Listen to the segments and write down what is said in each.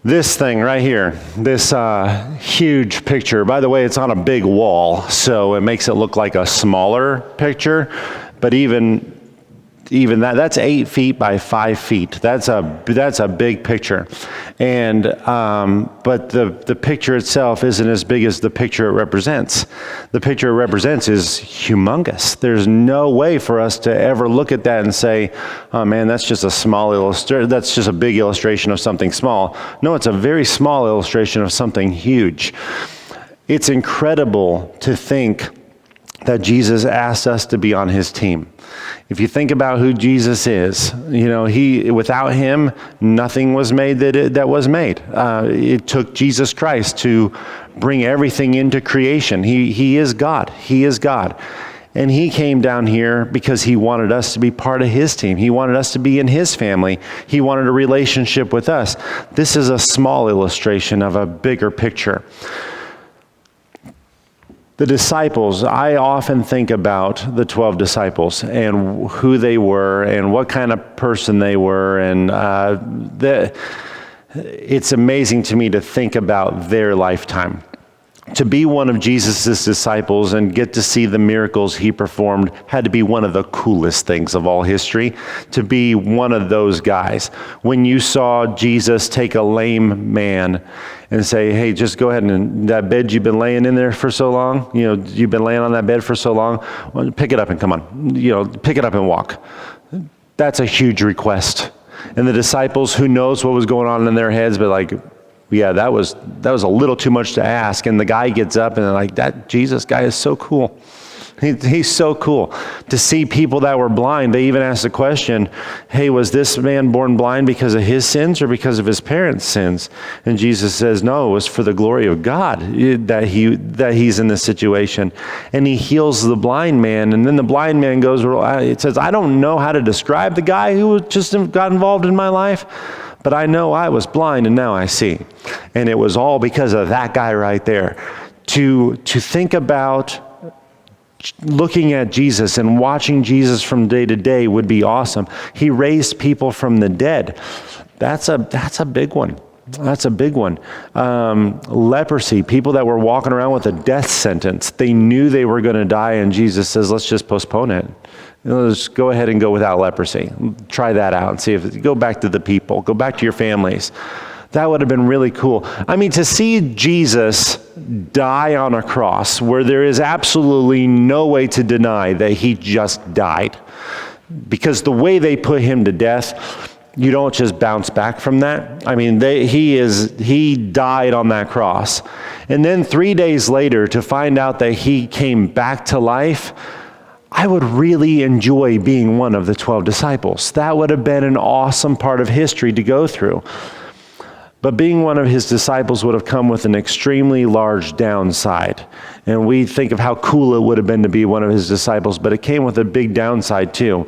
This thing right here, this huge picture, by the way, it's on a big wall, so it makes it look like a smaller picture, but even that's 8 feet by 5 feet. That's a big picture, and but the picture itself isn't as big as the picture it represents. The picture it represents is humongous. There's no way for us to ever look at that and say, "Oh man, that's just a small illustration. That's just a big illustration of something small." No, it's a very small illustration of something huge. It's incredible to think that Jesus asked us to be on his team. If you think about who Jesus is, without him, nothing was made that was made. It took Jesus Christ to bring everything into creation. He is God. He is God. And he came down here because he wanted us to be part of his team. He wanted us to be in his family. He wanted a relationship with us. This is a small illustration of a bigger picture. The disciples, I often think about the 12 disciples and who they were and what kind of person they were. And it's amazing to me to think about their lifetime. To be one of Jesus' disciples and get to see the miracles he performed had to be one of the coolest things of all history, to be one of those guys. When you saw Jesus take a lame man and say, "Hey, just go ahead and that bed you've been laying in there for so long, you've been laying on that bed for so long, well, pick it up and come on, pick it up and walk." That's a huge request. And the disciples, who knows what was going on in their heads, but like, yeah, that was a little too much to ask. And the guy gets up and they're like, that Jesus guy is so cool. He's so cool. To see people that were blind, they even asked the question, "Hey, was this man born blind because of his sins or because of his parents' sins?" And Jesus says, "No, it was for the glory of God that he's in this situation." And he heals the blind man. And then the blind man goes, it says, "I don't know how to describe the guy who just got involved in my life, but I know I was blind and now I see." And it was all because of that guy right there. To think about looking at Jesus and watching Jesus from day to day would be awesome. He raised people from the dead. That's a big one. That's a big one. Leprosy, people that were walking around with a death sentence. They knew they were going to die, and Jesus says, "Let's just postpone it. Let's go ahead and go without leprosy. Try that out and see go back to the people. Go back to your families." That would have been really cool. I mean, to see Jesus die on a cross where there is absolutely no way to deny that he just died. Because the way they put him to death, you don't just bounce back from that. I mean, he died on that cross. And then 3 days later, to find out that he came back to life, I would really enjoy being one of the 12 disciples. That would have been an awesome part of history to go through. But being one of his disciples would have come with an extremely large downside. And we think of how cool it would have been to be one of his disciples, but it came with a big downside too.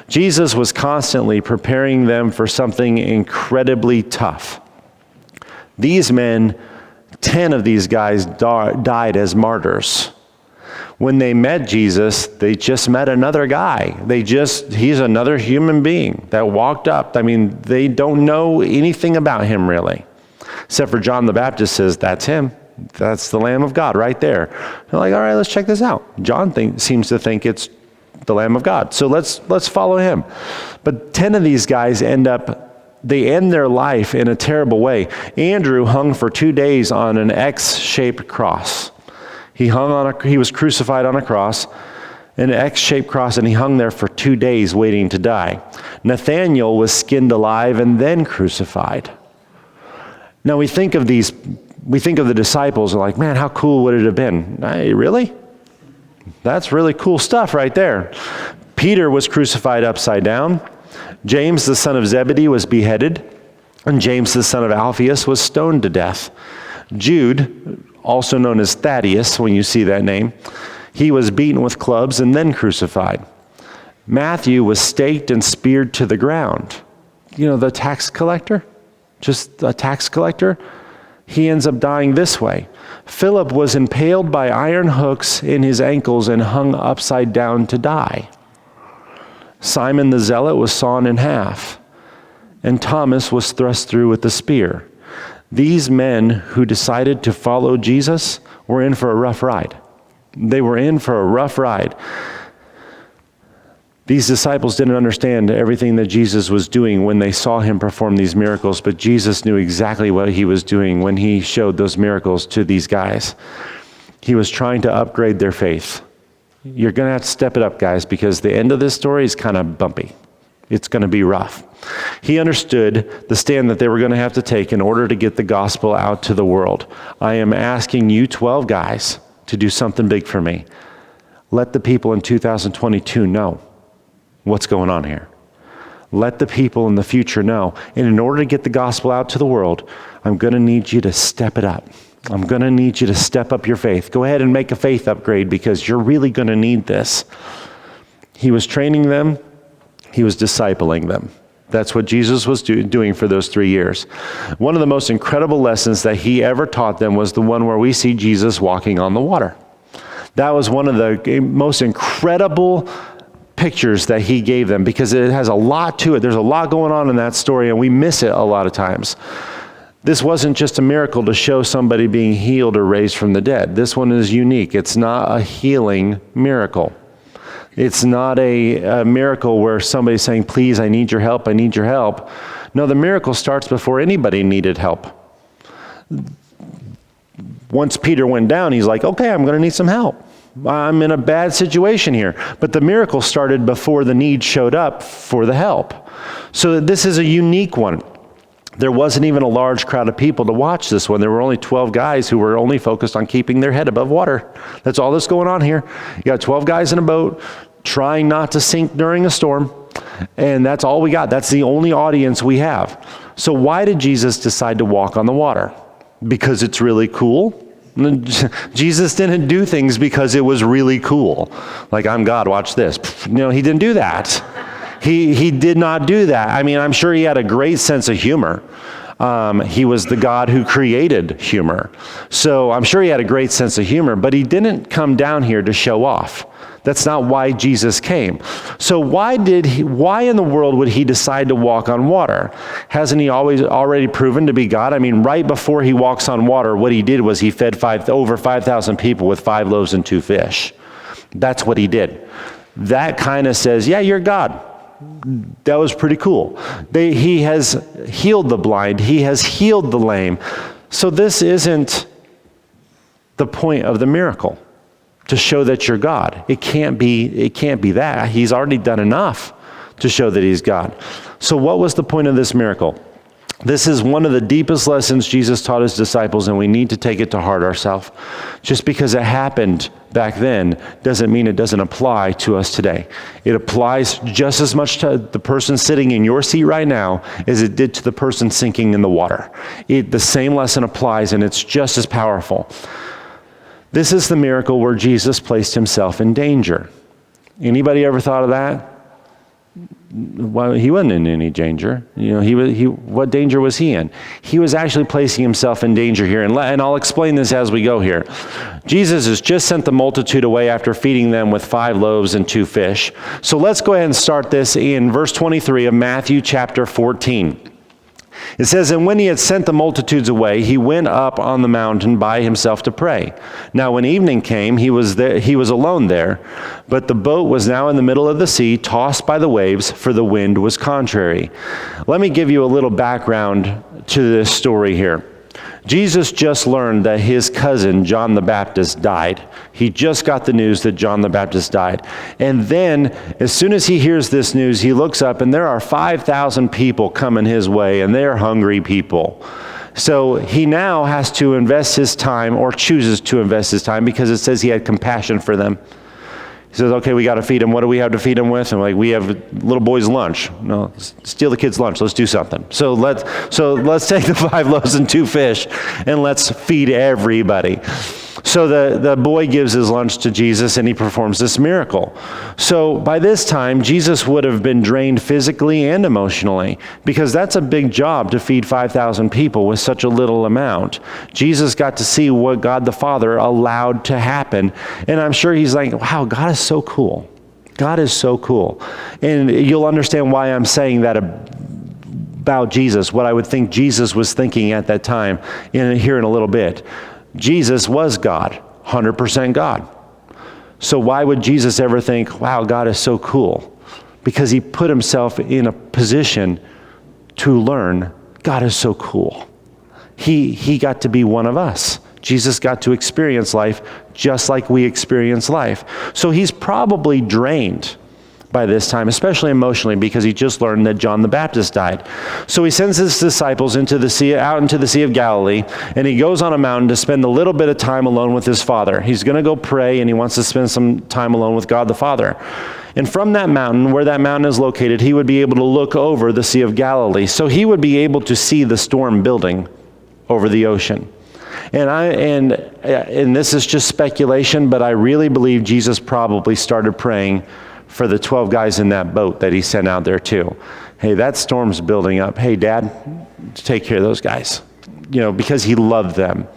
Jesus was constantly preparing them for something incredibly tough. These men, 10 of these guys died as martyrs. When they met Jesus, they just met another guy. He's another human being that walked up. I mean, they don't know anything about him really. Except for John the Baptist says, "That's him. That's the Lamb of God right there." They're like, "All right, let's check this out." John seems to think it's the Lamb of God. So let's follow him. But 10 of these guys end their life in a terrible way. Andrew hung for 2 days on an X-shaped cross. He was crucified on a cross, an X-shaped cross, and he hung there for 2 days waiting to die. Nathaniel was skinned alive and then crucified. Now we think of the disciples and like, man, how cool would it have been? Hey, really? That's really cool stuff right there. Peter was crucified upside down. James, the son of Zebedee, was beheaded. And James, the son of Alphaeus, was stoned to death. Jude, also known as Thaddeus, when you see that name, he was beaten with clubs and then crucified. Matthew was staked and speared to the ground. The tax collector? Just a tax collector? He ends up dying this way. Philip was impaled by iron hooks in his ankles and hung upside down to die. Simon the Zealot was sawn in half, and Thomas was thrust through with the spear. These men who decided to follow Jesus were in for a rough ride. They were in for a rough ride. These disciples didn't understand everything that Jesus was doing when they saw him perform these miracles, but Jesus knew exactly what he was doing when he showed those miracles to these guys. He was trying to upgrade their faith. You're going to have to step it up, guys, because the end of this story is kind of bumpy. It's going to be rough. He understood the stand that they were going to have to take in order to get the gospel out to the world. I am asking you 12 guys to do something big for me. Let the people in 2022 know what's going on here. Let the people in the future know. And in order to get the gospel out to the world, I'm going to need you to step it up. I'm going to need you to step up your faith. Go ahead and make a faith upgrade because you're really going to need this. He was training them. He was discipling them. That's what Jesus was doing for those 3 years. One of the most incredible lessons that he ever taught them was the one where we see Jesus walking on the water. That was one of the most incredible pictures that he gave them because it has a lot to it. There's a lot going on in that story, and we miss it a lot of times. This wasn't just a miracle to show somebody being healed or raised from the dead. This one is unique. It's not a healing miracle. It's not a miracle where somebody's saying, please, I need your help, I need your help. No, the miracle starts before anybody needed help. Once Peter went down, he's like, okay, I'm going to need some help. I'm in a bad situation here. But the miracle started before the need showed up for the help. So this is a unique one. There wasn't even a large crowd of people to watch this one. There were only 12 guys who were only focused on keeping their head above water. That's all that's going on here. You got 12 guys in a boat trying not to sink during a storm. And that's all we got. That's the only audience we have. So why did Jesus decide to walk on the water? Because it's really cool? Jesus didn't do things because it was really cool. Like, I'm God, watch this. No, he didn't do that. He did not do that. I mean, I'm sure he had a great sense of humor. He was the God who created humor. So I'm sure he had a great sense of humor, but he didn't come down here to show off. That's not why Jesus came. So why in the world would he decide to walk on water? Hasn't he already proven to be God? I mean, right before he walks on water, what he did was he fed over 5,000 people with 5 loaves and 2 fish. That's what he did. That kind of says, yeah, you're God. That was pretty cool. He has healed the blind. He has healed the lame. So this isn't the point of the miracle, to show that you're God. It can't be that. He's already done enough to show that he's God. So what was the point of this miracle? This is one of the deepest lessons Jesus taught his disciples, and we need to take it to heart ourselves. Just because it happened back then doesn't mean it doesn't apply to us today. It applies just as much to the person sitting in your seat right now as it did to the person sinking in the water. The same lesson applies, and it's just as powerful. This is the miracle where Jesus placed himself in danger. Anybody ever thought of that? Well, he wasn't in any danger. What danger was he in? He was actually placing himself in danger here. And I'll explain this as we go here. Jesus has just sent the multitude away after feeding them with 5 loaves and 2 fish. So let's go ahead and start this in verse 23 of Matthew chapter 14. It says, and when he had sent the multitudes away, he went up on the mountain by himself to pray. Now when evening came, he was alone there, but the boat was now in the middle of the sea, tossed by the waves, for the wind was contrary. Let me give you a little background to this story here. Jesus just learned that his cousin, John the Baptist, died. He just got the news that John the Baptist died. And then, as soon as he hears this news, he looks up, and there are 5,000 people coming his way, and they're hungry people. So he now has to invest his time, or chooses to invest his time, because it says he had compassion for them. He says, okay, we got to feed them. What do we have to feed them with? And we have little boy's lunch. No, steal the kid's lunch. Let's do something. So let's take the 5 loaves and 2 fish and let's feed everybody. So the boy gives his lunch to Jesus, and he performs this miracle. So by this time, Jesus would have been drained physically and emotionally, because that's a big job to feed 5,000 people with such a little amount. Jesus got to see what God the Father allowed to happen. And I'm sure he's like, wow, God is so cool. God is so cool. And you'll understand why I'm saying that about Jesus, what I would think Jesus was thinking at that time, here in a little bit. Jesus was God, 100% God. So why would Jesus ever think, wow, God is so cool? Because he put himself in a position to learn, God is so cool. He got to be one of us. Jesus got to experience life just like we experience life. So he's probably drained by this time, especially emotionally, because he just learned that John the Baptist died. So he sends his disciples out into the Sea of Galilee, and he goes on a mountain to spend a little bit of time alone with his Father. He's going to go pray, and he wants to spend some time alone with God the Father. And from that mountain, where that mountain is located, he would be able to look over the Sea of Galilee. So he would be able to see the storm building over the ocean. And this is just speculation, but I really believe Jesus probably started praying for the 12 guys in that boat that he sent out there too. Hey, that storm's building up. Hey, Dad, take care of those guys. Because he loved them.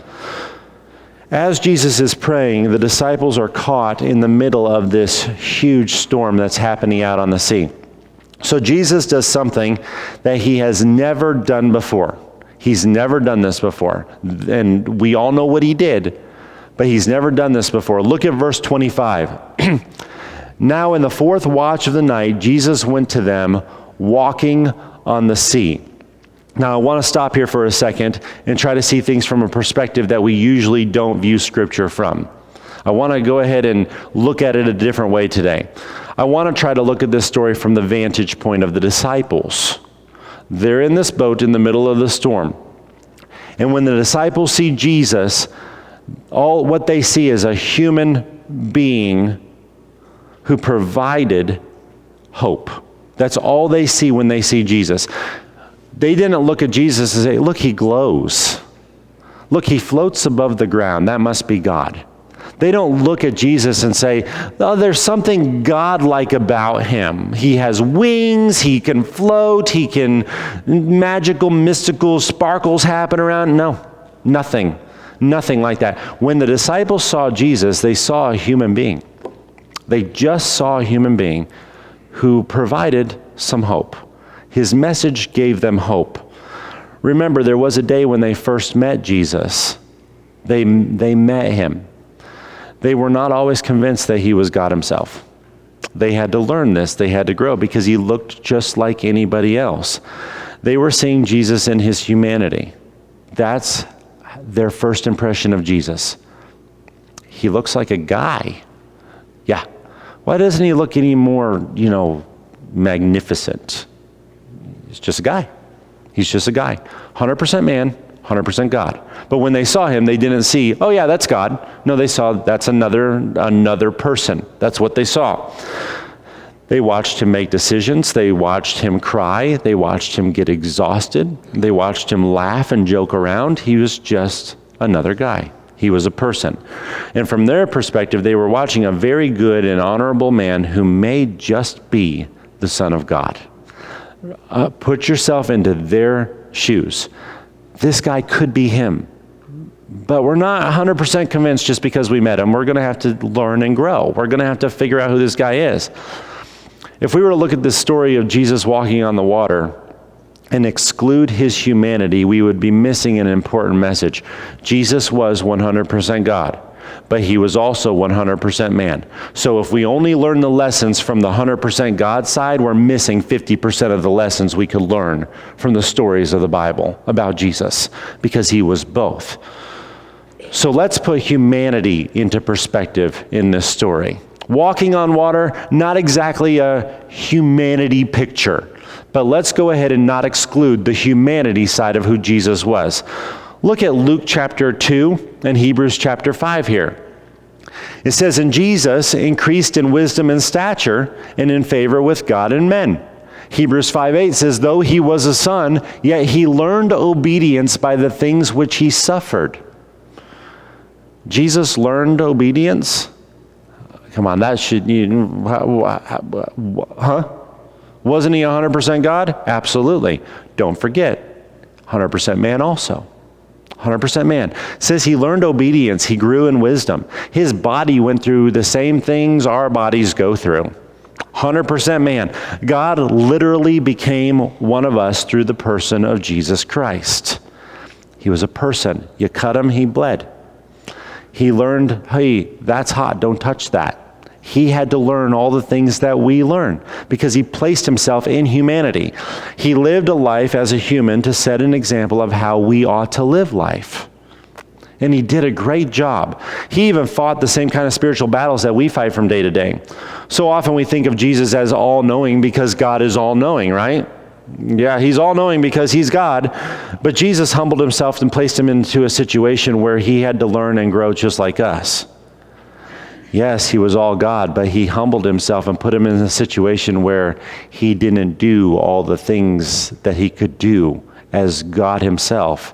As Jesus is praying, the disciples are caught in the middle of this huge storm that's happening out on the sea. So Jesus does something that he has never done before. He's never done this before. And we all know what he did, but he's never done this before. Look at verse 25. Now in the fourth watch of the night, Jesus went to them walking on the sea. Now I want to stop here for a second and try to see things from a perspective that we usually don't view Scripture from. I want to go ahead and look at it a different way today. I want to try to look at this story from the vantage point of the disciples. They're in this boat in the middle of the storm. And when the disciples see Jesus, all what they see is a human being who provided hope. That's all they see when they see Jesus. They didn't look at Jesus and say, look, he glows. Look, he floats above the ground. That must be God. They don't look at Jesus and say, oh, there's something God-like about him. He has wings, he can float, he can, magical, mystical sparkles happen around. No, nothing like that. When the disciples saw Jesus, they saw a human being. They just saw a human being who provided some hope. His message gave them hope. Remember, there was a day when they first met Jesus. They met him. They were not always convinced that he was God himself. They had to learn this. They had to grow because he looked just like anybody else. They were seeing Jesus in his humanity. That's their first impression of Jesus. He looks like a guy. Yeah. Why doesn't he look any more, magnificent? He's just a guy. He's just a guy. 100% man, 100% God. But when they saw him, they didn't see, oh yeah, that's God. No, they saw that's another person. That's what they saw. They watched him make decisions. They watched him cry. They watched him get exhausted. They watched him laugh and joke around. He was just another guy. He was a person. And from their perspective, they were watching a very good and honorable man who may just be the Son of God. Put yourself into their shoes. This guy could be him. But we're not 100% convinced just because we met him. We're going to have to learn and grow. We're going to have to figure out who this guy is. If we were to look at this story of Jesus walking on the water and exclude his humanity, we would be missing an important message. Jesus was 100% God, but he was also 100% man. So if we only learn the lessons from the 100% God side, we're missing 50% of the lessons we could learn from the stories of the Bible about Jesus, because he was both. So let's put humanity into perspective in this story. Walking on water, not exactly a humanity picture, but let's go ahead and not exclude the humanity side of who Jesus was. Look at Luke chapter 2 and Hebrews chapter 5 here. It says, and Jesus increased in wisdom and stature and in favor with God and men. Hebrews 5:8 says, though he was a son, yet he learned obedience by the things which he suffered. Jesus learned obedience? Come on, that should, Wasn't he 100% God? Absolutely. Don't forget, 100% man also. 100% man. It says he learned obedience. He grew in wisdom. His body went through the same things our bodies go through. 100% man. God literally became one of us through the person of Jesus Christ. He was a person. You cut him, he bled. He learned, hey, that's hot, don't touch that. He had to learn all the things that we learn because he placed himself in humanity. He lived a life as a human to set an example of how we ought to live life. And he did a great job. He even fought the same kind of spiritual battles that we fight from day to day. So often we think of Jesus as all-knowing because God is all-knowing, right? Yeah, he's all-knowing because he's God. But Jesus humbled himself and placed him into a situation where he had to learn and grow just like us. Yes, he was all God, but he humbled himself and put him in a situation where he didn't do all the things that he could do as God himself.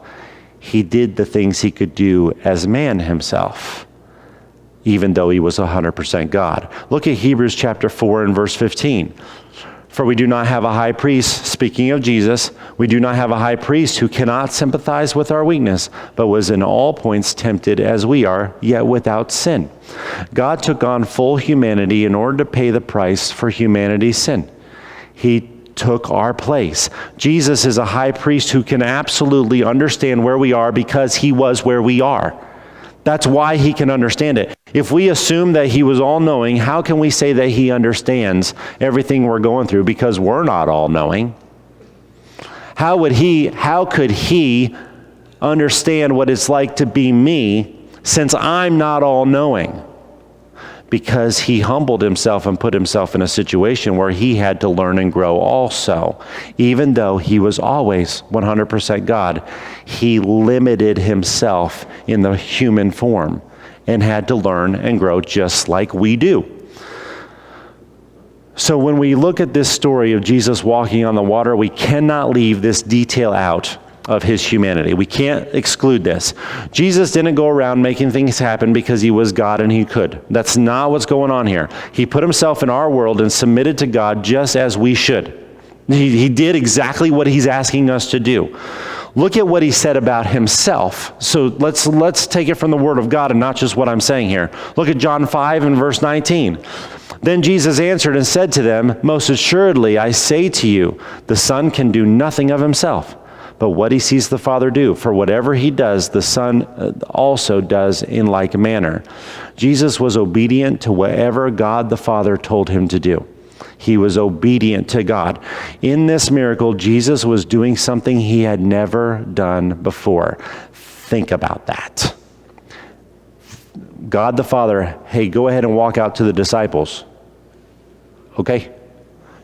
He did the things he could do as man himself, even though he was 100% God. Look at Hebrews chapter 4 and verse 15. For we do not have a high priest, speaking of Jesus, we do not have a high priest who cannot sympathize with our weakness, but was in all points tempted as we are, yet without sin. God took on full humanity in order to pay the price for humanity's sin. He took our place. Jesus is a high priest who can absolutely understand where we are because he was where we are. That's why he can understand it. If we assume that he was all-knowing, how can we say that he understands everything we're going through because we're not all-knowing? How could he understand what it's like to be me since I'm not all-knowing? Because he humbled himself and put himself in a situation where he had to learn and grow also. Even though he was always 100% God, he limited himself in the human form and had to learn and grow just like we do. So when we look at this story of Jesus walking on the water, we cannot leave this detail out of his humanity. We can't exclude this. Jesus didn't go around making things happen because he was God and he could. That's not what's going on here. He put himself in our world and submitted to God just as we should. He did exactly what he's asking us to do. Look at what he said about himself. So let's take it from the word of God and not just what I'm saying here. Look at John 5 and verse 19. Then Jesus answered and said to them, most assuredly I say to you, the Son can do nothing of himself, but what he sees the Father do. For whatever he does, the Son also does in like manner. Jesus was obedient to whatever God the Father told him to do. He was obedient to God. In this miracle, Jesus was doing something he had never done before. Think about that. God the Father, hey, go ahead and walk out to the disciples. Okay?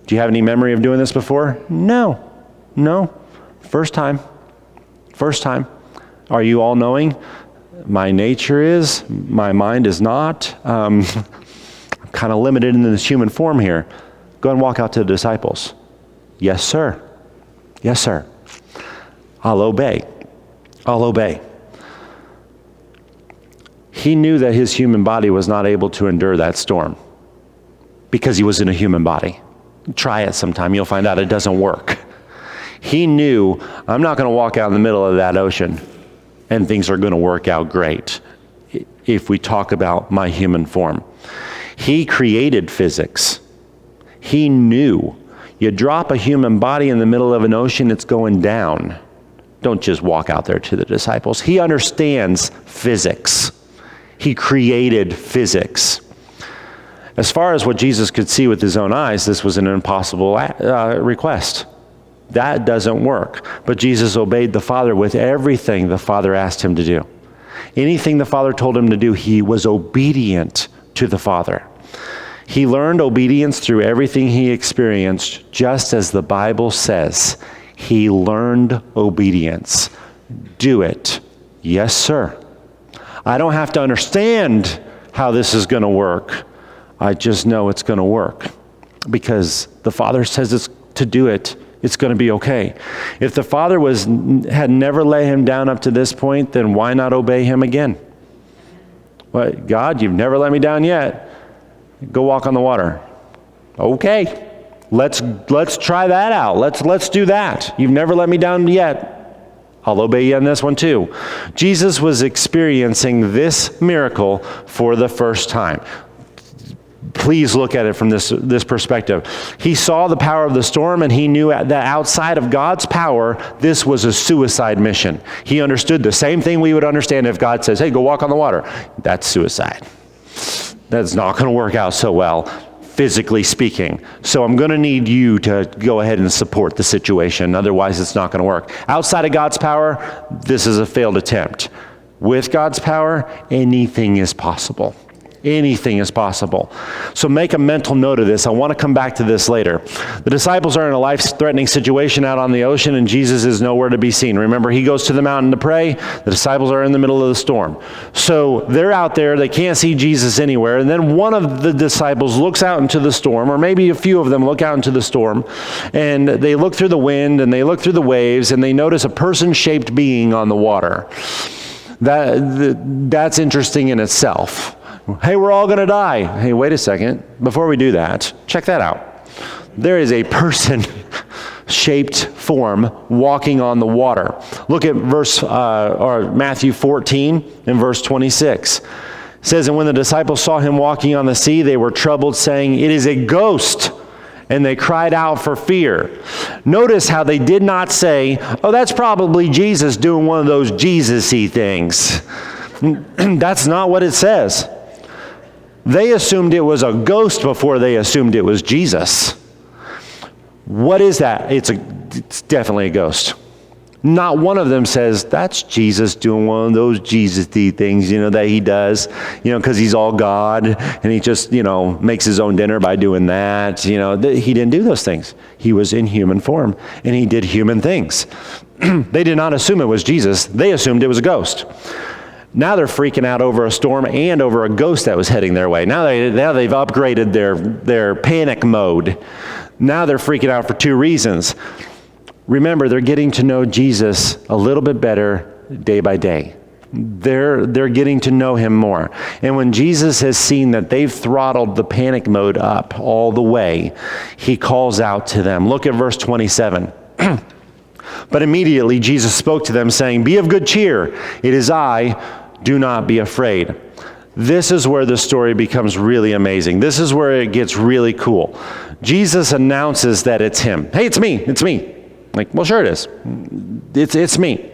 Do you have any memory of doing this before? No. First time. Are you all knowing? My nature is, my mind is not. I'm kind of limited in this human form here. Go and walk out to the disciples. Yes, sir. Yes, sir. I'll obey. He knew that his human body was not able to endure that storm because he was in a human body. Try it sometime. You'll find out it doesn't work. He knew, I'm not going to walk out in the middle of that ocean and things are going to work out great if we talk about my human form. He created physics. He knew you drop a human body in the middle of an ocean, it's going down. Don't just walk out there to the disciples. He understands physics. He created physics. As far as what Jesus could see with his own eyes, this was an impossible request. That doesn't work. But Jesus obeyed the Father with everything the Father asked him to do. Anything the Father told him to do, he was obedient to the Father. He learned obedience through everything he experienced, just as the Bible says. He learned obedience. Do it. Yes, sir. I don't have to understand how this is going to work. I just know it's going to work because the Father says it's to do it. It's going to be okay. If the Father had never let him down up to this point, then why not obey him again? What, God, you've never let me down yet. Go walk on the water. Okay, let's try that out. Let's do that. You've never let me down yet. I'll obey you on this one too. Jesus was experiencing this miracle for the first time. Please look at it from this perspective. He saw the power of the storm, and he knew that outside of God's power, this was a suicide mission. He understood the same thing we would understand if God says, hey, go walk on the water. That's suicide. That's not going to work out so well, physically speaking. So I'm going to need you to go ahead and support the situation. Otherwise, it's not going to work. Outside of God's power, this is a failed attempt. With God's power, anything is possible. Anything is possible. So make a mental note of this. I want to come back to this later. The disciples are in a life-threatening situation out on the ocean, and Jesus is nowhere to be seen. Remember, he goes to the mountain to pray. The disciples are in the middle of the storm. So they're out there. They can't see Jesus anywhere. And then one of the disciples looks out into the storm, or maybe a few of them look out into the storm, and they look through the wind, and they look through the waves, and they notice a person-shaped being on the water. That's interesting in itself. Hey, we're all going to die. Hey, wait a second. Before we do that, check that out. There is a person-shaped form walking on the water. Look at Matthew 14 and verse 26. It says, and when the disciples saw him walking on the sea, they were troubled, saying, it is a ghost. And they cried out for fear. Notice how they did not say, oh, that's probably Jesus doing one of those Jesus-y things. That's not what it says. They assumed it was a ghost before they assumed it was Jesus. What is that? It's definitely a ghost. Not one of them says, that's Jesus doing one of those Jesus-y things, that he does, because he's all God, and he just, makes his own dinner by doing that. He didn't do those things. He was in human form, and he did human things. They did not assume it was Jesus. They assumed it was a ghost. Now they're freaking out over a storm and over a ghost that was heading their way. Now they've upgraded their panic mode. Now they're freaking out for two reasons. Remember, they're getting to know Jesus a little bit better day by day. They're getting to know him more. And when Jesus has seen that they've throttled the panic mode up all the way, he calls out to them. Look at verse 27. But immediately Jesus spoke to them, saying, be of good cheer. It is I. Do not be afraid. This is where the story becomes really amazing. This is where it gets really cool. Jesus announces that it's him. Hey, it's me. It's me. Like, well, sure it is. It's me.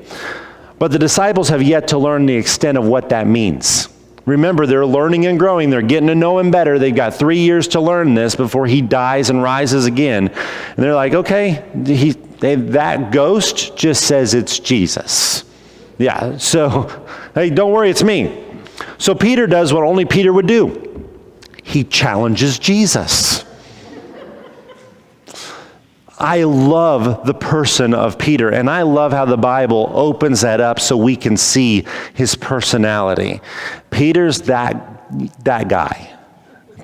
But the disciples have yet to learn the extent of what that means. Remember, they're learning and growing. They're getting to know him better. They've got 3 years to learn this before he dies and rises again. And they're like, okay, that ghost just says it's Jesus. Yeah, so, hey, don't worry, it's me. So Peter does what only Peter would do. He challenges Jesus. I love the person of Peter, and I love how the Bible opens that up so we can see his personality. Peter's that guy.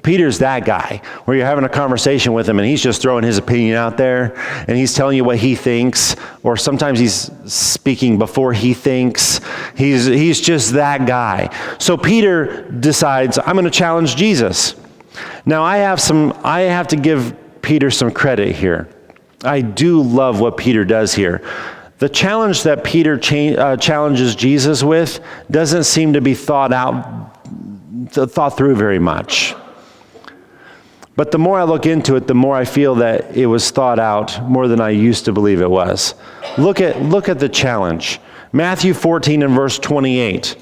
Peter's that guy where you're having a conversation with him and he's just throwing his opinion out there and he's telling you what he thinks, or sometimes he's speaking before he thinks. He's just that guy. So Peter decides, I'm going to challenge Jesus. Now I have to give Peter some credit here. I do love what Peter does here. The challenge that Peter challenges Jesus with doesn't seem to be thought through very much. But the more I look into it, the more I feel that it was thought out more than I used to believe it was. Look at the challenge. Matthew 14 and verse 28.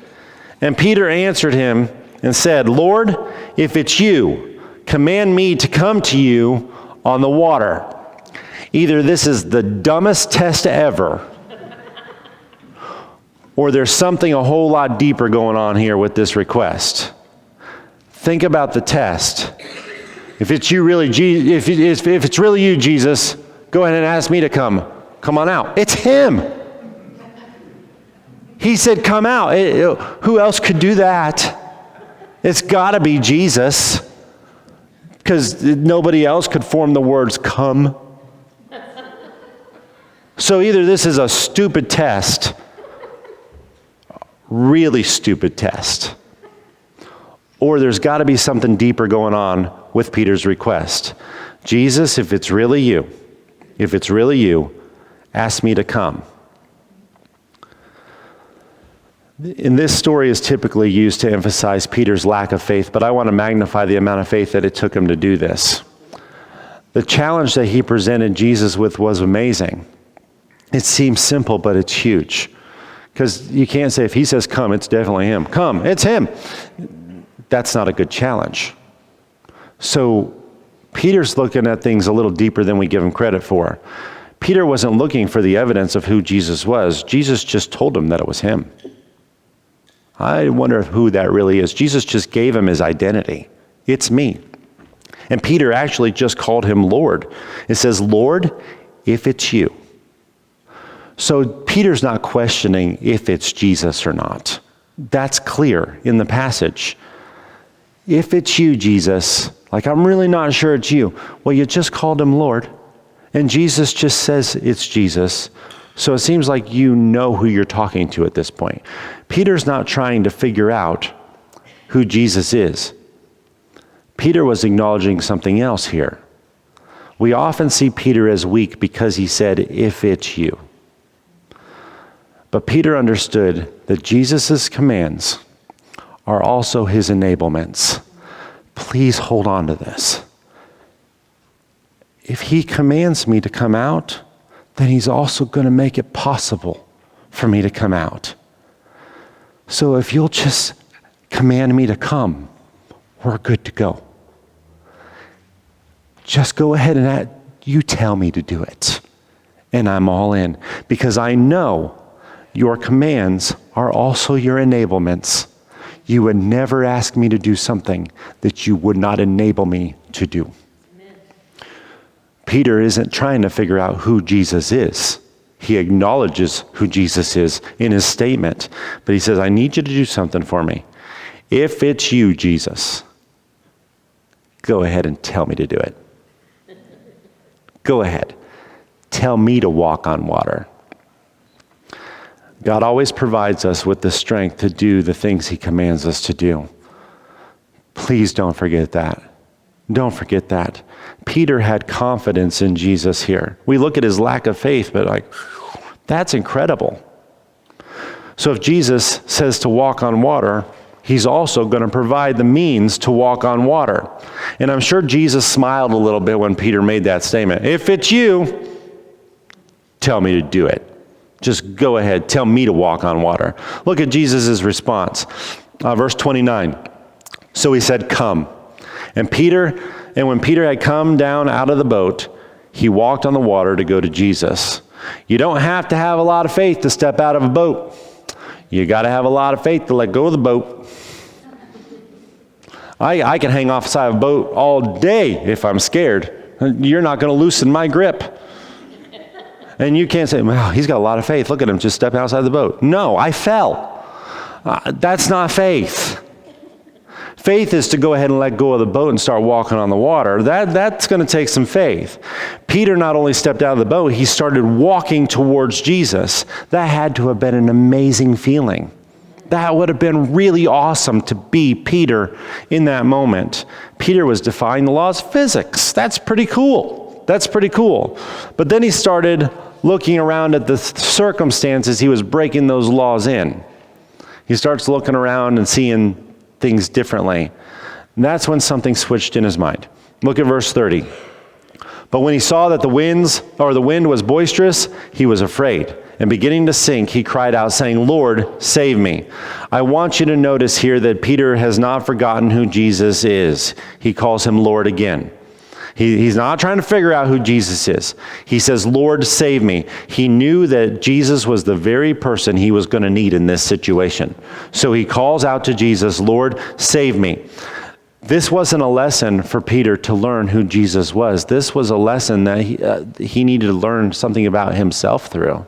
And Peter answered him and said, Lord, if it's you, command me to come to you on the water. Either this is the dumbest test ever, or there's something a whole lot deeper going on here with this request. Think about the test. If it's you really, if it's really you, Jesus, go ahead and ask me to come on out. It's him. He said, come out. Who else could do that? It's got to be Jesus, because nobody else could form the words come. So either this is a stupid test, really stupid test, or there's got to be something deeper going on with Peter's request. Jesus, if it's really you, ask me to come. And this story is typically used to emphasize Peter's lack of faith, but I want to magnify the amount of faith that it took him to do this. The challenge that he presented Jesus with was amazing. It seems simple, but it's huge. Because you can't say, if he says come, it's definitely him. Come, it's him. That's not a good challenge. So Peter's looking at things a little deeper than we give him credit for. Peter wasn't looking for the evidence of who Jesus was. Jesus just told him that it was him. I wonder who that really is. Jesus just gave him his identity. It's me. And Peter actually just called him Lord. It says, Lord, if it's you. So Peter's not questioning if it's Jesus or not. That's clear in the passage. If it's you, Jesus, like I'm really not sure it's you. Well, you just called him Lord. And Jesus just says it's Jesus. So it seems like you know who you're talking to at this point. Peter's not trying to figure out who Jesus is. Peter was acknowledging something else here. We often see Peter as weak because he said, if it's you. But Peter understood that Jesus' commands are also his enablements. Please hold on to this. If he commands me to come out, then he's also going to make it possible for me to come out. So if you'll just command me to come, we're good to go. Just go ahead and you tell me to do it. And I'm all in. Because I know your commands are also your enablements. You would never ask me to do something that you would not enable me to do. Amen. Peter isn't trying to figure out who Jesus is. He acknowledges who Jesus is in his statement. But he says, I need you to do something for me. If it's you, Jesus, go ahead and tell me to do it. Go ahead. Tell me to walk on water. God always provides us with the strength to do the things he commands us to do. Please don't forget that. Don't forget that. Peter had confidence in Jesus here. We look at his lack of faith, but that's incredible. So if Jesus says to walk on water, he's also going to provide the means to walk on water. And I'm sure Jesus smiled a little bit when Peter made that statement. If it's you, tell me to do it. Just go ahead. Tell me to walk on water. Look at Jesus' response. Verse 29. So he said, come. And when Peter had come down out of the boat, he walked on the water to go to Jesus. You don't have to have a lot of faith to step out of a boat. You got to have a lot of faith to let go of the boat. I can hang off the side of a boat all day if I'm scared. You're not going to loosen my grip. And you can't say, well, he's got a lot of faith. Look at him just step outside the boat. No, I fell. That's not faith. Faith is to go ahead and let go of the boat and start walking on the water. That's going to take some faith. Peter not only stepped out of the boat, he started walking towards Jesus. That had to have been an amazing feeling. That would have been really awesome to be Peter in that moment. Peter was defying the laws of physics. That's pretty cool. That's pretty cool. But then he started looking around at the circumstances he was breaking those laws in. He starts looking around and seeing things differently. And that's when something switched in his mind. Look at verse 30. But when he saw that the wind was boisterous, he was afraid. And beginning to sink, he cried out, saying, Lord, save me. I want you to notice here that Peter has not forgotten who Jesus is. He calls him Lord again. He's not trying to figure out who Jesus is. He says, Lord, save me. He knew that Jesus was the very person he was going to need in this situation. So he calls out to Jesus, Lord, save me. This wasn't a lesson for Peter to learn who Jesus was. This was a lesson that he needed to learn something about himself through.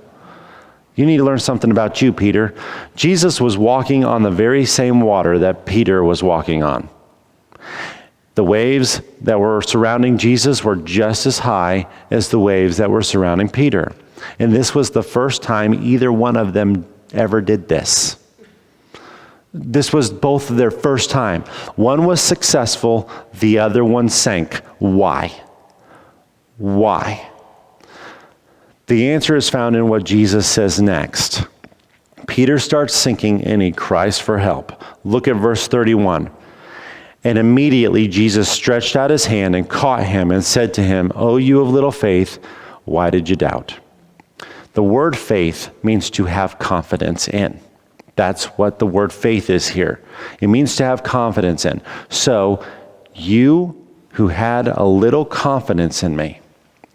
You need to learn something about you, Peter. Jesus was walking on the very same water that Peter was walking on. The waves that were surrounding Jesus were just as high as the waves that were surrounding Peter. And this was the first time either one of them ever did this. This was both of their first time. One was successful, the other one sank. Why? Why? The answer is found in what Jesus says next. Peter starts sinking and he cries for help. Look at verse 31. And immediately Jesus stretched out his hand and caught him and said to him, "O you of little faith, why did you doubt?" The word faith means to have confidence in. That's what the word faith is here. It means to have confidence in. So you who had a little confidence in me,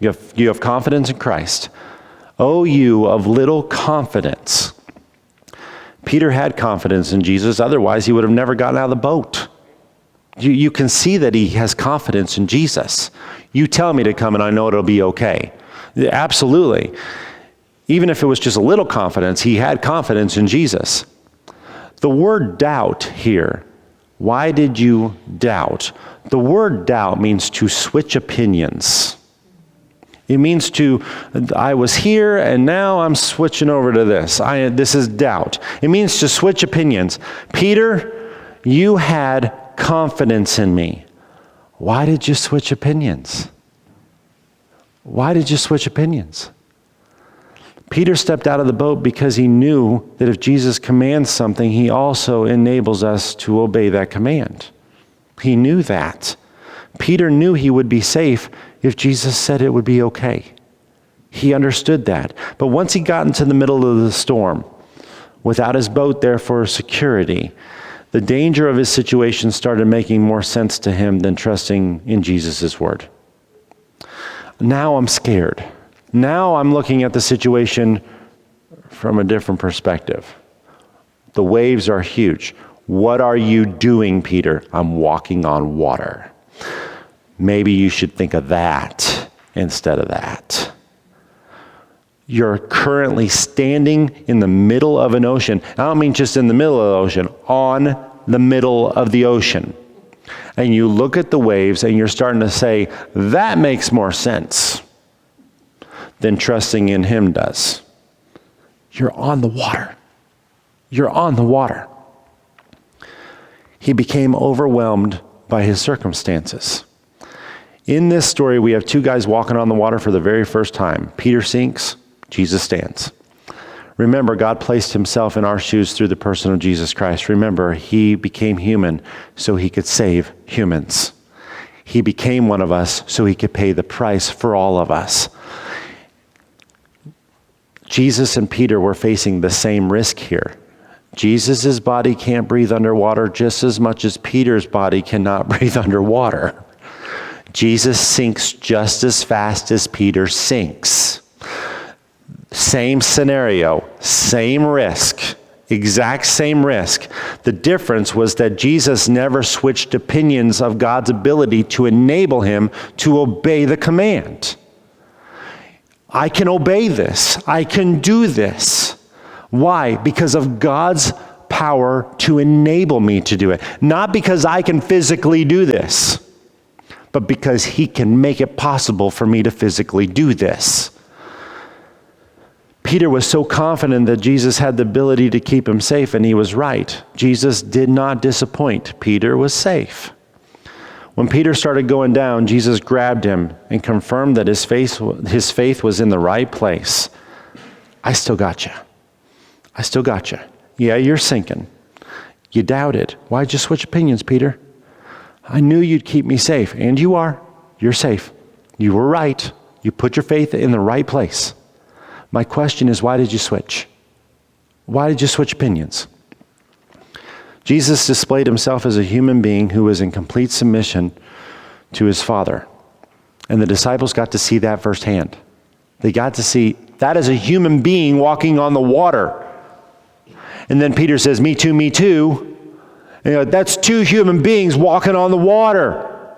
you have confidence in Christ. O you of little confidence. Peter had confidence in Jesus, otherwise he would have never gotten out of the boat. You can see that he has confidence in Jesus. You tell me to come and I know it'll be okay. Absolutely. Even if it was just a little confidence, he had confidence in Jesus. The word doubt here, why did you doubt? The word doubt means to switch opinions. It means I was here and now I'm switching over to this. This is doubt. It means to switch opinions. Peter, you had confidence in me. Why did you switch opinions? Why did you switch opinions? Peter stepped out of the boat because he knew that if Jesus commands something, he also enables us to obey that command. He knew that. Peter knew he would be safe if Jesus said it would be okay. He understood that. But once he got into the middle of the storm, without his boat there for security, the danger of his situation started making more sense to him than trusting in Jesus' word. Now I'm scared. Now I'm looking at the situation from a different perspective. The waves are huge. What are you doing, Peter? I'm walking on water. Maybe you should think of that instead of that. You're currently standing in the middle of an ocean. I don't mean just in the middle of the ocean, on the middle of the ocean. And you look at the waves and you're starting to say, that makes more sense than trusting in him does. You're on the water. You're on the water. He became overwhelmed by his circumstances. In this story, we have two guys walking on the water for the very first time. Peter sinks, Jesus stands. Remember, God placed himself in our shoes through the person of Jesus Christ. Remember, he became human so he could save humans. He became one of us so he could pay the price for all of us. Jesus and Peter were facing the same risk here. Jesus' body can't breathe underwater just as much as Peter's body cannot breathe underwater. Jesus sinks just as fast as Peter sinks. Same scenario, same risk, exact same risk. The difference was that Jesus never switched opinions of God's ability to enable him to obey the command. I can obey this. I can do this. Why? Because of God's power to enable me to do it. Not because I can physically do this, but because he can make it possible for me to physically do this. Peter was so confident that Jesus had the ability to keep him safe, and he was right. Jesus did not disappoint. Peter was safe. When Peter started going down, Jesus grabbed him and confirmed that his faith was in the right place. I still got you. I still got you. Yeah, you're sinking. You doubted. Why'd you switch opinions, Peter? I knew you'd keep me safe, and you are. You're safe. You were right. You put your faith in the right place. My question is, why did you switch? Why did you switch opinions? Jesus displayed himself as a human being who was in complete submission to his Father. And the disciples got to see that firsthand. They got to see that as a human being walking on the water. And then Peter says, me too, me too. And that's two human beings walking on the water.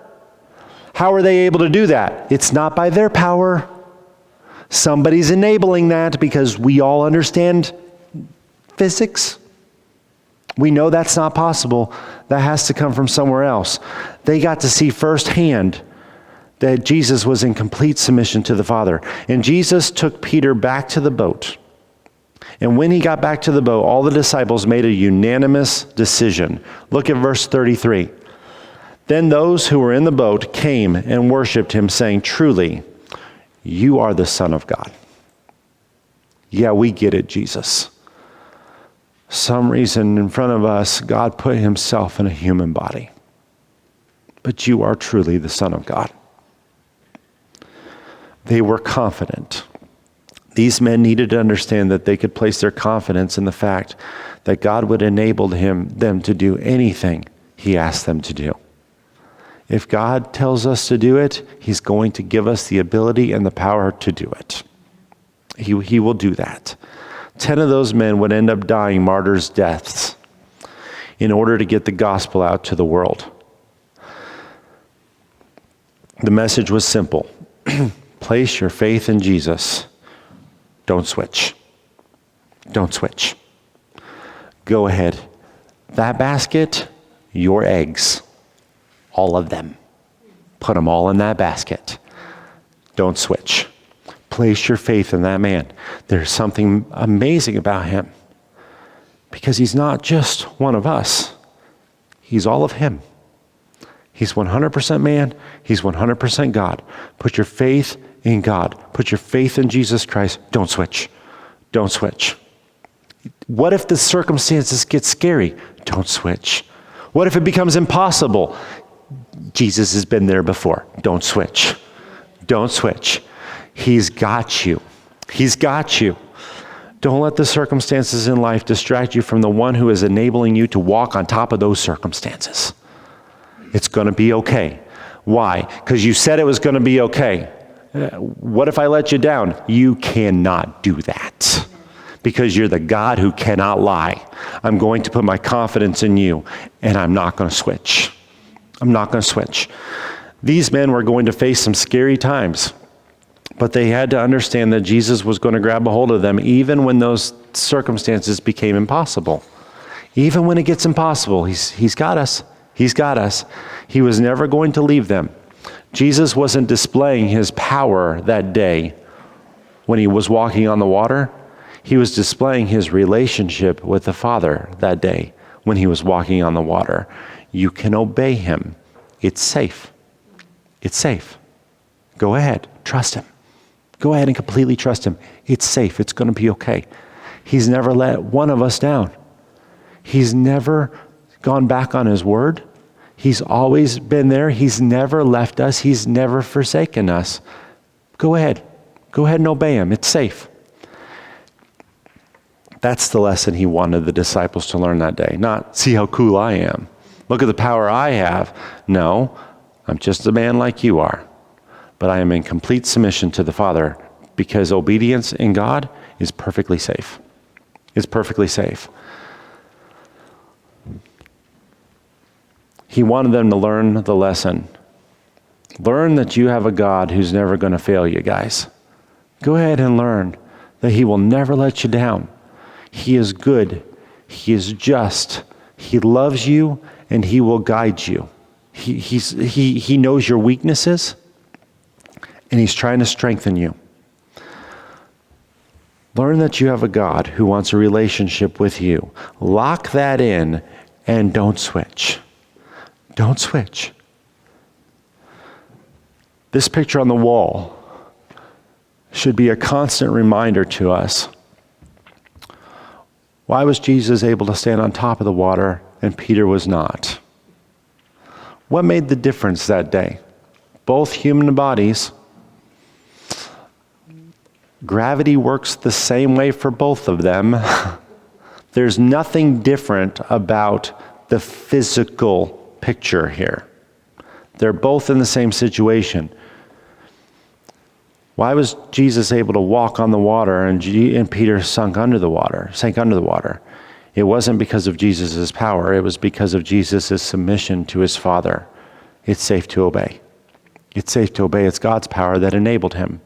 How are they able to do that? It's not by their power. Somebody's enabling that because we all understand physics. We know that's not possible. That has to come from somewhere else. They got to see firsthand that Jesus was in complete submission to the Father. And Jesus took Peter back to the boat. And when he got back to the boat, all the disciples made a unanimous decision. Look at verse 33. Then those who were in the boat came and worshiped him, saying, truly, you are the Son of God. Yeah, we get it, Jesus. some reason in front of us, God put himself in a human body. But you are truly the Son of God. They were confident. These men needed to understand that they could place their confidence in the fact that God would enable them to do anything he asked them to do. If God tells us to do it, he's going to give us the ability and the power to do it. He will do that. 10 of those men would end up dying martyrs' deaths in order to get the gospel out to the world. The message was simple. Place your faith in Jesus. Don't switch. Don't switch. Go ahead. That basket, your eggs, all of them. Put them all in that basket. Don't switch. Place your faith in that man. There's something amazing about him because he's not just one of us. He's all of him. He's 100% man. He's 100% God. Put your faith in God. Put your faith in Jesus Christ. Don't switch. Don't switch. What if the circumstances get scary? Don't switch. What if it becomes impossible? Jesus has been there before. Don't switch. Don't switch. He's got you. He's got you. Don't let the circumstances in life distract you from the one who is enabling you to walk on top of those circumstances. It's going to be okay. Why? Because you said it was going to be okay. What if I let you down? You cannot do that because you're the God who cannot lie. I'm going to put my confidence in you, and I'm not going to switch. I'm not going to switch. These men were going to face some scary times, but they had to understand that Jesus was going to grab a hold of them even when those circumstances became impossible. Even when it gets impossible, he's got us. He's got us. He was never going to leave them. Jesus wasn't displaying his power that day when he was walking on the water. He was displaying his relationship with the Father that day when he was walking on the water. You can obey him. It's safe. It's safe. Go ahead. Trust him. Go ahead and completely trust him. It's safe. It's going to be okay. He's never let one of us down. He's never gone back on his word. He's always been there. He's never left us. He's never forsaken us. Go ahead. Go ahead and obey him. It's safe. That's the lesson he wanted the disciples to learn that day. Not see how cool I am. Look at the power I have. No, I'm just a man like you are. But I am in complete submission to the Father because obedience in God is perfectly safe. It's perfectly safe. He wanted them to learn the lesson. Learn that you have a God who's never going to fail you, guys. Go ahead and learn that he will never let you down. He is good. He is just. He loves you and he will guide you. He knows your weaknesses and he's trying to strengthen you. Learn that you have a God who wants a relationship with you. Lock that in and don't switch. Don't switch. This picture on the wall should be a constant reminder to us. Why was Jesus able to stand on top of the water and Peter was not? What made the difference that day? Both human bodies. Gravity works the same way for both of them. There's nothing different about the physical picture here. They're both in the same situation. Why was Jesus able to walk on the water and Peter sank under the water? It wasn't because of Jesus' power. It was because of Jesus' submission to his Father. It's safe to obey. It's safe to obey. It's God's power that enabled him.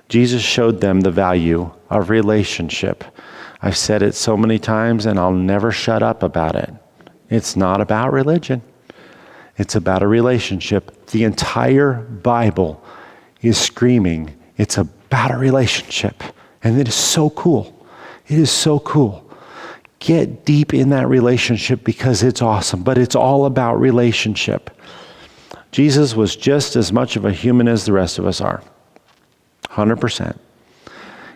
Jesus showed them the value of relationship. I've said it so many times and I'll never shut up about it. It's not about religion. It's about a relationship. The entire Bible is screaming, it's about a relationship. And it is so cool. It is so cool. Get deep in that relationship because it's awesome, but it's all about relationship. Jesus was just as much of a human as the rest of us are. 100%.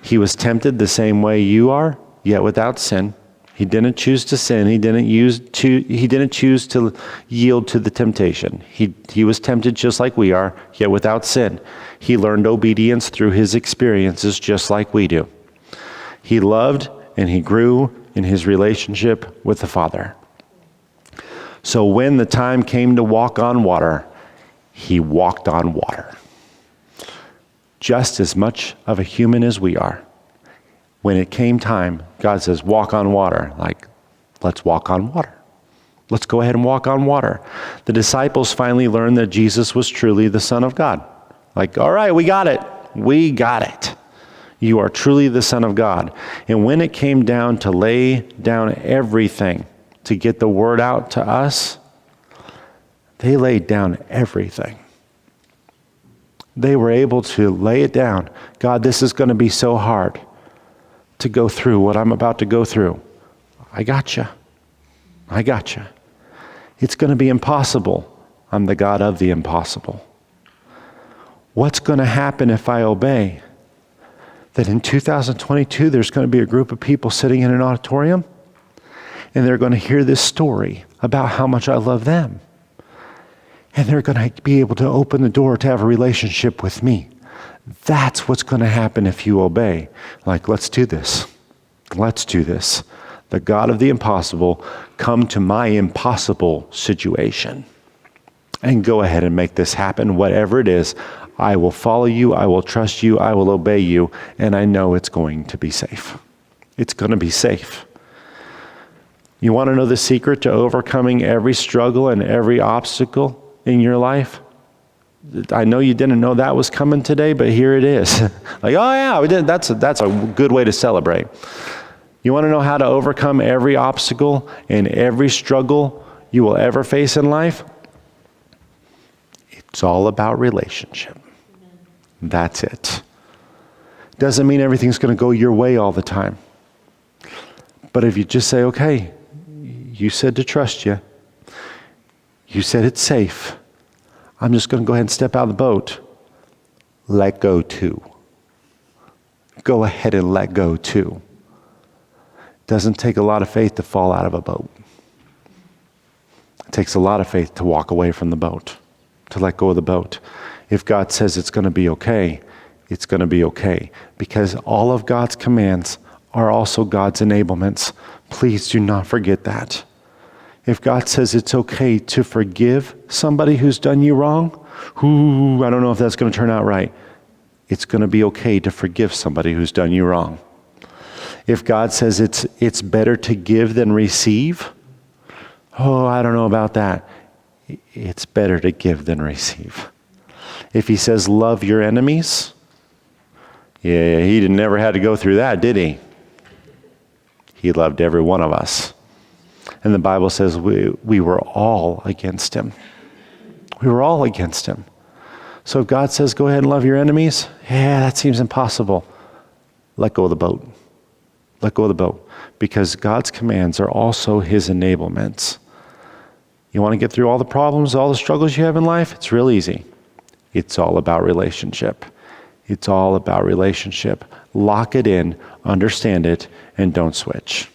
He was tempted the same way you are, yet without sin. He didn't choose to sin. He didn't choose to yield to the temptation. He was tempted just like we are, yet without sin. He learned obedience through his experiences just like we do. He loved and he grew in his relationship with the Father. So when the time came to walk on water, he walked on water. Just as much of a human as we are. When it came time, God says, walk on water. Like, let's walk on water. Let's go ahead and walk on water. The disciples finally learned that Jesus was truly the Son of God. Like, all right, we got it. We got it. You are truly the Son of God. And when it came down to lay down everything to get the word out to us, they laid down everything. They were able to lay it down. God, this is going to be so hard to go through what I'm about to go through. I gotcha. It's going to be impossible. I'm the God of the impossible. What's going to happen if I obey? That in 2022, there's going to be a group of people sitting in an auditorium, and they're going to hear this story about how much I love them. And they're going to be able to open the door to have a relationship with me. That's what's going to happen if you obey. Like, let's do this. Let's do this. The God of the impossible, come to my impossible situation and go ahead and make this happen. Whatever it is, I will follow you. I will trust you. I will obey you. And I know it's going to be safe. It's going to be safe. You want to know the secret to overcoming every struggle and every obstacle in your life? I know you didn't know that was coming today, but here it is. Like, oh yeah, we did. That's a good way to celebrate. You want to know how to overcome every obstacle and every struggle you will ever face in life? It's all about relationship. That's it. Doesn't mean everything's going to go your way all the time. But if you just say, okay, you said to trust you. You said it's safe. I'm just going to go ahead and step out of the boat. Let go too. Go ahead and let go too. Doesn't take a lot of faith to fall out of a boat. It takes a lot of faith to walk away from the boat, to let go of the boat. If God says it's going to be okay, it's going to be okay. Because all of God's commands are also God's enablements. Please do not forget that. If God says it's okay to forgive somebody who's done you wrong, I don't know if that's going to turn out right. It's going to be okay to forgive somebody who's done you wrong. If God says it's better to give than receive, I don't know about that. It's better to give than receive. If he says love your enemies, he never had to go through that, did he? He loved every one of us. And the Bible says we were all against him. We were all against him. So if God says, go ahead and love your enemies, that seems impossible. Let go of the boat. Let go of the boat. Because God's commands are also his enablements. You want to get through all the problems, all the struggles you have in life? It's real easy. It's all about relationship. It's all about relationship. Lock it in, understand it, and don't switch.